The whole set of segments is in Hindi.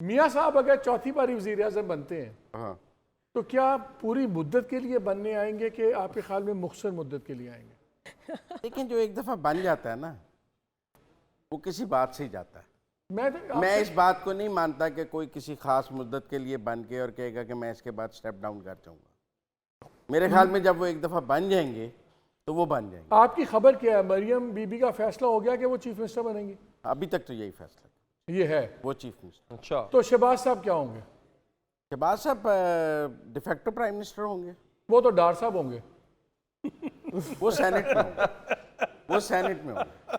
मियाँ साहब अगर चौथी बारी वज़ीर आज़म बनते हैं, हाँ, तो क्या पूरी मुद्दत के लिए बनने आएंगे कि आपके ख्याल में मुख्तसर मुद्दत के लिए आएंगे? लेकिन जो एक दफ़ा बन जाता है ना, वो किसी बात से ही जाता है। मैं आपसे इस बात को नहीं मानता कि कोई किसी खास मुद्दत के लिए बन के और कहेगा कि मैं इसके बाद स्टेप डाउन कर जाऊंगा। मेरे ख्याल में जब वो एक दफ़ा बन जाएंगे तो वो बन जाएंगे। आपकी खबर क्या है, मरियम बीबी का फैसला हो गया कि वो चीफ मिनिस्टर बनेंगी? अभी तक तो यही फैसला ये है। वो चीफ मिनिस्टर। अच्छा, तो शहबाज साहब क्या होंगे? शहबाज साहब डिफेक्टो प्राइम मिनिस्टर होंगे। वो तो डार साहब होंगे। वो सेनेट में होंगे। वो सेनेट में होंगे।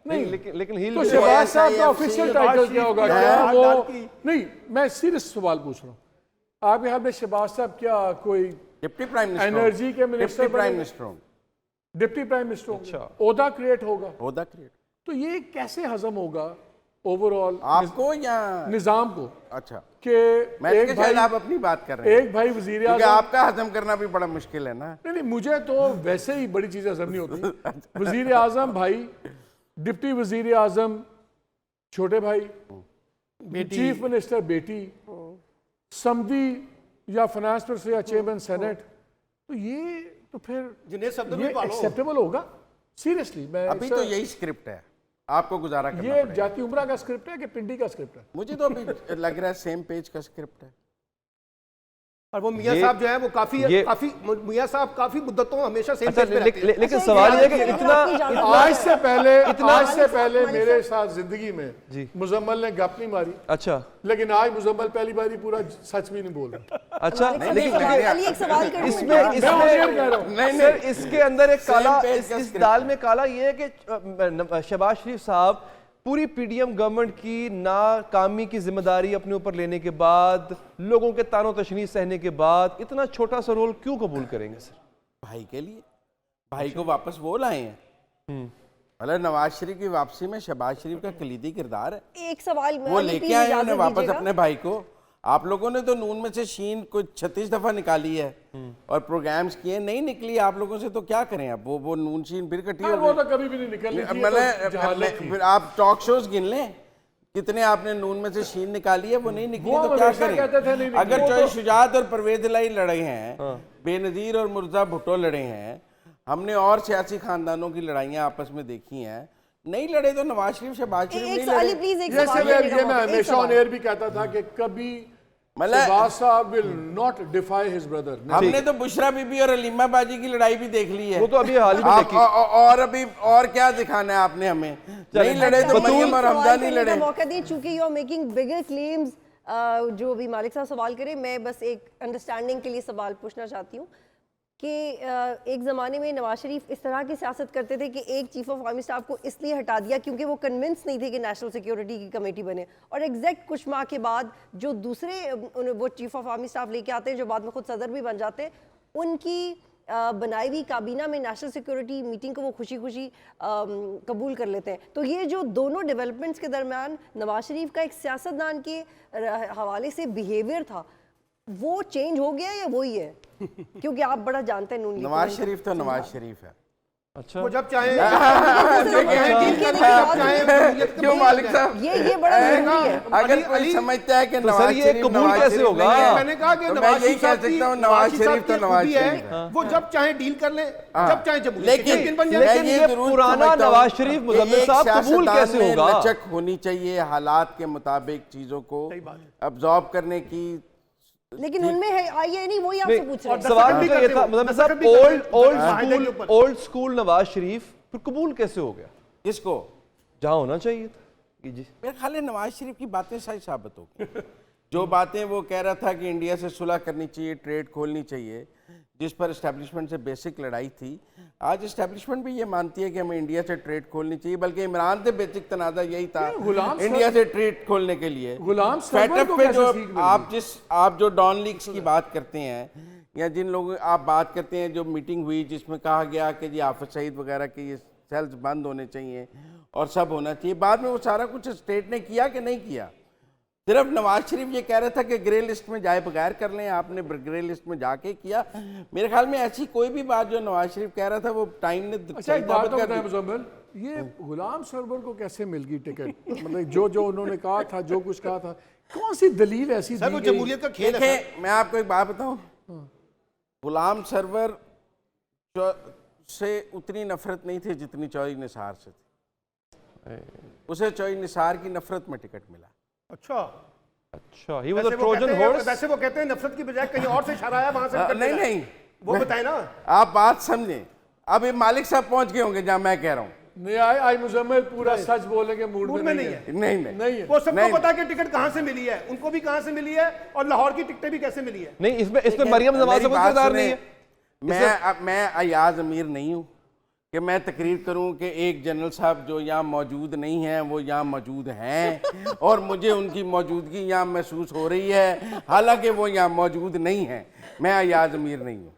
नहीं लेकिन ही तो शहबाज साहब का ऑफिशियल टाइटल क्या होगा? क्या वो नहीं, मैं सीरियस सवाल पूछ रहा हूँ। आपके ख्याल में शहबाज साहब क्या कोई डिप्टी प्राइम मिनिस्टर, एनर्जी के मिनिस्टर डिप्टी प्राइम बनेंगे? मिनिस्टर होंगे। डिप्टी प्राइम मिनिस्टर होंगे। अच्छा। ओहदा क्रिएट होगा। ओहदा क्रिएट तो ये कैसे हजम होगा ओवरऑल आपको या निजाम को अच्छा कि मैं एक तो भाई आप अपनी बात कर रहे हैं, एक भाई वजीर क्योंकि आजम। आपका हजम करना भी बड़ा मुश्किल है ना। नहीं, मुझे तो वैसे ही बड़ी चीजें हजम नहीं होती। वजीर आजम भाई, डिप्टी वजीर आजम छोटे भाई, चीफ मिनिस्टर बेटी, समदी या फाइनेंस मिनिस्टर या चेयरमैन सेनेट, तो ये तो फिर जिन्हें शब्द ये में पालो। एक्सेप्टेबल होगा? सीरियसली मैं अभी तो यही स्क्रिप्ट है, आपको गुजारा करना ये पड़ेगा। जाती उम्रा का स्क्रिप्ट है कि पिंडी का स्क्रिप्ट है? मुझे तो अभी लग रहा है सेम पेज का स्क्रिप्ट है। और वो मियाँ ये- साहब जो है वो काफी ये- मियाँ साहब काफी मुद्दतों हमेशा सेम अच्छा पेज पे रहते हैं। लेकिन अच्छा, सवाल ये है कि ये इतना आज से पहले मालिक मेरे साहब- साथ जिंदगी में जी। मुजम्मल ने गप नहीं मारी, अच्छा लेकिन आज मुजम्मल पहली बारी पूरा सच भी नहीं बोल रहा। अच्छा मालिक साहब, लेकिन अली एक सवाल कर इसमें मैं ऑन कह रहा हूँ। सर इसके अंदर एक काला पेज का इस स्क्रिप्ट दाल में काला ये है कि शहबाज शरीफ साहब पूरी पीडीएम गवर्नमेंट की नाकामी की जिम्मेदारी अपने ऊपर लेने के बाद, लोगों के तानो तशनी सहने के बाद इतना छोटा सा रोल क्यों कबूल करेंगे सर? भाई के लिए, भाई को वापस वो लाए हैं। मतलब नवाज शरीफ की वापसी में शहबाज शरीफ का कलीदी किरदार है। एक सवाल वो अली, लेके प्लीज आए इजाजत उन्हें वापस दीजिएगा। अपने भाई को। आप लोगों ने तो नून में से शीन कुछ 36 दफा निकाली है और प्रोग्राम्स किए, नहीं निकली। आप लोगों से तो क्या करें अब, वो नून शीन फिर कटी हाँ, हो वो गई। तो कभी भी नहीं निकलनी थी, ये तो जहालत मतलब थी। फिर आप टॉक शोज गिन लें, कितने आपने नून में से शीन निकाली है, वो नहीं निकली वो तो क्या हमेशा कहते थे करें। नहीं निकली। अगर वो चौधरी तो- शुजात और परवेज इलाही लड़े हैं, बेनजीर और मुर्जा भुट्टो लड़े हैं, हमने और सियासी खानदानों की लड़ाइयाँ आपस में देखी हैं, नहीं लड़े तो नवाज शरीफ शहबाज शरीफ एक नहीं सवाल लड़े। प्लीज, एक ये सवाल मैं करने का मौका, एक हमेशा ऑन सवाल। एयर भी कहता था कि कभी मतलब- शहबाज साहब will not defy his brother. हमने तो बुशरा बीबी और अलीमा बाजी की लड़ाई भी देख ली है। वो तो अभी हाल ही में आप देखी। और अभी और क्या दिखाना है आपने हमें? नहीं लड़े तो अच्छा, मरियम एक और सवाल हमजा नहीं करने का लड़े। मौका दिए, चूंकि you are making bigger claims. जो अभी मालिक साहब सवाल करें, मैं बस एक अंडरस्टैंडिंग के लिए सवाल पूछना चाहती हूँ कि एक ज़माने में नवाज शरीफ इस तरह की सियासत करते थे कि एक चीफ ऑफ आर्मी स्टाफ को इसलिए हटा दिया क्योंकि वो कन्विंस नहीं थे कि नेशनल सिक्योरिटी की कमेटी बने, और एग्जैक्ट कुछ माह के बाद जो दूसरे वो चीफ ऑफ आर्मी स्टाफ लेके आते हैं जो बाद में खुद सदर भी बन जाते हैं, उनकी बनाई हुई काबीना में नेशनल सिक्योरिटी मीटिंग को वो खुशी खुशी कबूल कर लेते हैं। तो ये जो दोनों डेवलपमेंट्स के दरमियान नवाज शरीफ का एक सियासतदान के हवाले से बिहेवियर था, वो चेंज हो गया या वही है? क्योंकि आप बड़ा जानते हैं नून लीग नवाज को। शरीफ तो नवाज शरीफ है। अच्छा वो जब चाहे क्यों मालिक साहब? ये बड़ा जरूरी है। अगर कोई समझता है कि तो नवाज सर ये शरीफ कबूल नवाज कैसे शरीफ होगा? नहीं है, मैंने कहा कि तो मैं नवाज यही शरीफ कह साहब की सकता हूँ नवाज शरीफ तो की नवाज खूबी है, शरीफ है। वो जब चाहे डील कर ले, जब चाहे जब लेकिन बन जाए। लेकिन ये जरूर पुराना समझता हूं नवाज शरीफ कि मुजम्मिल एक साहब कबूल सियासतदान कैसे में होगा? लचक होनी चाहिए, हालात के मुताबिक चीजों को अब्जॉर्ब करने की। लेकिन उनमें है ये नहीं, वही आपसे पूछ रहे हैं। सवाल भी तो ये करते था हो, मुजम्मिल दस्तखत साहब भी करते हो, ओल्ड स्कूल नवाज शरीफ फिर कबूल कैसे हो गया किसको? जहां होना चाहिए था? जी मेरे ख्याल है नवाज शरीफ की बातें सही साबित हो गई। जो बातें वो कह रहा था कि इंडिया से सुलह करनी चाहिए, ट्रेड खोलनी चाहिए, जिस पर इस्टेब्लिशमेंट से बेसिक लड़ाई थी, आज इस्टेब्लिशमेंट भी ये मानती है कि हमें इंडिया से ट्रेड खोलनी चाहिए। बल्कि इमरान से बेसिक तनाज़ा यही था इंडिया से ट्रेड खोलने के लिए। गुलाम सरवर फैटअप को पे कैसे जो सीख मिली? आप जो डॉन लीग्स की बात करते हैं या जिन लोगों आप बात करते हैं, जो मीटिंग हुई जिसमें कहा गया कि जी हाफिज सईद वगैरह के ये सेल्स बंद होने चाहिए और सब होना चाहिए, बाद में वो सारा कुछ स्टेट ने किया कि नहीं किया? सिर्फ नवाज शरीफ ये कह रहा था कि ग्रे लिस्ट में जाए बगैर कर लें, आपने ग्रे लिस्ट में जाके किया। मेरे ख्याल में ऐसी कोई भी बात जो नवाज शरीफ कह रहा था वो टाइम ने अच्छा, एक बात तो बताएं मुजम्मिल, ये गुलाम सरवर को कैसे मिल गई टिकट? मतलब जो उन्होंने कहा था, जो कुछ कहा था, कौन सी दलील ऐसी सर दी वो गई? जमहूरियत का खेल है सर। देखिए मैं आपको एक बात बताऊं, गुलाम सरवर से उतनी नफरत नहीं थी जितनी चौधरी निसार से थी। उसे चौधरी निसार की नफरत में टिकट मिला। अच्छा अच्छा, ही वाज अ वैसे वो ट्रोजन कहते हैं- हॉर्स। वैसे वो कहते हैं नफरत की बजाय कहीं और से इशारा आया वहां से टिकट नहीं मिला है। नहीं, वो बताए ना। आप बात समझें। अब ये मालिक साहब पहुंच गए होंगे जहां मैं कह रहा हूं। नहीं आई मुजम्मिल पूरा सच बोलने के मूड में नहीं है। नहीं नहीं, नहीं है। वो सबको नहीं। पता है कि टिकट कहां से मिली है, उनको भी कहां से मिली है और लाहौर की टिकटें भी कैसे मिली है। नहीं, इसमें मरियम नवाज मेरी का कोई बात किरदार सुने। नहीं है। मैं अयाज अमीर नहीं हूं कि मैं तकरीर करूं कि एक जनरल साहब जो यहाँ मौजूद नहीं हैं वो यहाँ मौजूद हैं और मुझे उनकी मौजूदगी यहाँ महसूस हो रही है, हालांकि वो यहाँ मौजूद नहीं हैं। मैं अयाज अमीर नहीं हूँ,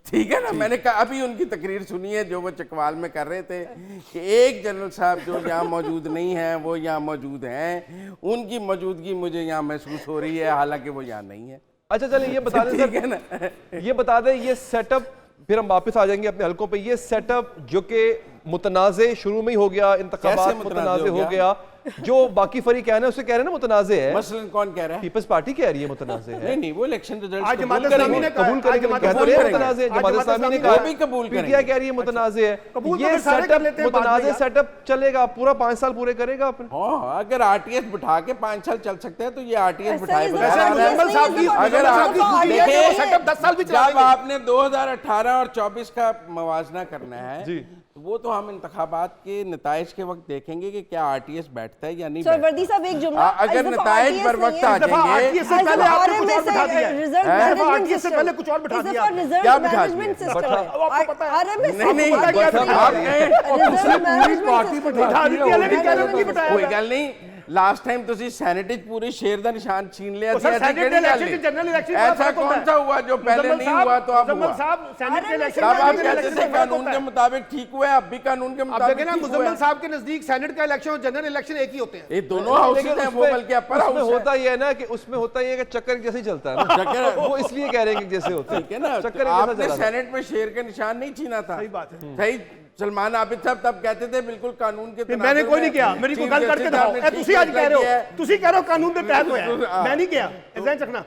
ठीक है ना। मैंने कहा अभी उनकी तकरीर सुनी है जो वो चकवाल में कर रहे थे कि एक जनरल साहब जो यहाँ मौजूद नहीं हैं वो यहाँ मौजूद हैं, उनकी मौजूदगी मुझे यहाँ महसूस हो रही है, हालांकि वो यहाँ नहीं है। अच्छा चलिए ये बता दें ठीक है ना। सर, ये बता दें ये सेटअप, फिर हम वापस आ जाएंगे अपने हलकों पे। ये सेटअप जो कि मुतनाज़े शुरू में ही हो गया, इंतखाबात कैसे मुतनाज़े मुतनाज़े हो गया, जो बाकी फरीक कहना है उसे कह रहे हैं ना मुतनाज़े है। मसलन कौन कह रहा है? पीपल्स पार्टी कह रही है मुतनाज़े है। नहीं नहीं, वो इलेक्शन रिजल्ट आज जमात इस्लामी ने कहा कबूल करेंगे, आज कह तो जमात रहे हैं इस्लामी ने मुतनाज़े, कहा। जमात आज इस्लामी ने जमात कहा, वो भी कबूल पीटीआई करेंगे। कह रही है मुतनाज़े है। कबूल तो ये फिर सारे कर सेटअप लेते हैं बाद में मुतनाज़े यार। सेटअप चलेगा पूरा 5 साल पूरे करेगा अपने। हाँ, अगर आरटीएस बिठा के 5 साल चल सकते हैं तो ये आरटीएस सर, बिठाए इस बगैर वैसे आ रहा है। मुजम्मिल साहब की अगर आप देखिए वो सेटअप 10 साल भी चला जब आपने 2018 और 24 का मवाजना करना है जी। तो वो तो हम इंतखाबात के नताइज के वक्त देखेंगे कि क्या आरटीएस बैठता है या नहीं सर बैठता। वर्दी साहब एक जुमला, अगर इस दफा नताइज RTS पर नहीं वक्त है। आ इस दफा जाएंगे आरटीएस से पहले आपने कुछ और बिठा दिया है। रिजर्व हैं? मैनेजमेंट आरटीएस से सिस्टम। पहले कुछ और बिठा इस दिया दफा आपने। रिजर्व क्या बिठा मैनेजमेंट दिया? सिस्टम है। आपको पता है। आरएमएस नहीं नहीं, पता क्या रिजर्व आपने मैनेजमेंट पार्टी सिस्टम। बिठा दी है, वाले भी कह रहे वो हैं कि बिठाया कोई हुआ है। गल नहीं, लास्ट टाइम तुसी सैनिटेज पूरी शेर दा निशान छीन लिया तो सर, ऐसी सेनेट केड़ी के गल इलेक्शन नहीं? के जनरल इलेक्शन का ऐसा फर्क होता कौन है। सा हुआ जो पहले मुजम्मिल नहीं साहब- हुआ तो अब मुजम्मिल हुआ? साहब सेनेट के इलेक्शन तब आप जनरल कहते इलेक्शन थे से फर्क कानून होता के है। मुताबिक ठीक हुआ है, अब भी कानून के अब मुताबिक देखें ना ठीक हुआ मुजम्मिल है। साहब के नजदीक सेनेट का इलेक्शन और जनरल इलेक्शन एक ही होते हैं। ये दोनों हाउसेज लेकिन हैं, वो उसमें- बल्कि अपर उसमें हाउस है। होता ये है ना कि उसमें होता ये है कि चक्कर जैसे ही चलता है ना। चक्कर- वो इसलिए कह रहे हैं कि जैसे होता ठीक है ना, चक्कर एक जैसा आपने चला था। सेनेट में शेर का निशान नहीं छीना था। सही बात है। सही, सलमान आबिद साहब तब कहते थे बिल्कुल कानून के फिर तनाजुर मैंने कोई नहीं में किया, मेरी कोई चीफ गल करके जस्टिस दिखाओ। साहब ने ए, ठीक तुसी आज कह रहे किया हो, है। तुसी कह रहे हो कानून के तहत हुआ है, हाँ। मैं नहीं किया। एग्जाम रखना।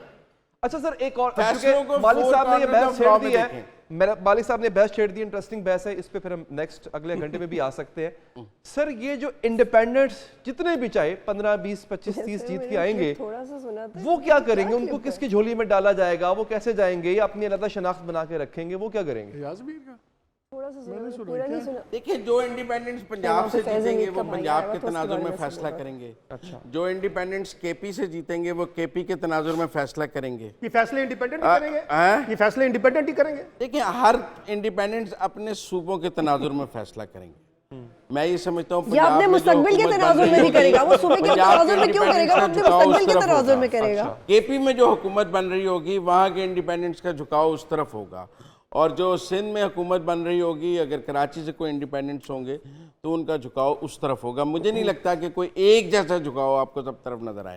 अच्छा सर एक और, फैसलों चूंकि को मालिक four साहब ने ये corners बहस of छेड़ law दी में है, देखें। मेरा मालिक साहब ने बहस छेड़ दी, इंटरेस्टिंग बहस है, इस पे फिर हम नेक्स्ट अगले घंटे में भी आ सकते हैं। सर ये जो इंडिपेंडेंट्स जितने भी चाहे 15 20 25 30 जीत के आएंगे, थोड़ा सा सुना था। वो क्या करेंगे? उनको किसकी झोली में डाला जाएगा? वो कैसे जाएंगे? या अपनी अलग शनाख्त बना के रखेंगे? वो क्या करेंगे? याजमीर का थोड़ा सा सुना था, पूरा नहीं सुना। देखिए जो इंडिपेंडेंट्स पंजाब से पे फैज़ जीतेंगे अमीर वो का भाई पंजाब आया के हुआ था, उसके तनाजुर बारे में में फैसला सुना। करेंगे। अच्छा। जो इंडिपेंडेंट्स केपी से जीतेंगे वो केपी के तनाजुर में फैसला करेंगे। ये फैसले इंडिपेंडेंट ही करेंगे। हैं? ये फैसले इंडिपेंडेंट ही करेंगे। देखिए हर इंडिपेंडेंट्स अपने सूबों के तनाजुर में फैसला करेंगे। मैं ये समझता हूँ ये अपने मुस्तकबिल के तनाजुर में भी करेगा। वो सुबह के तनाजुर में क्यों करेगा? वो अपने मुस्तकबिल के तनाजुर में करेगा। केपी में जो हुकूमत बन रही होगी वहाँ के इंडिपेंडेंट्स का झुकाव उस तरफ होगा, और जो सिंध में हुकूमत बन रही होगी अगर कराची से कोई इंडिपेंडेंट्स होंगे तो उनका झुकाव उस तरफ होगा। मुझे नहीं लगता कि कोई एक जैसा झुकाव आपको सब तरफ नजर आए।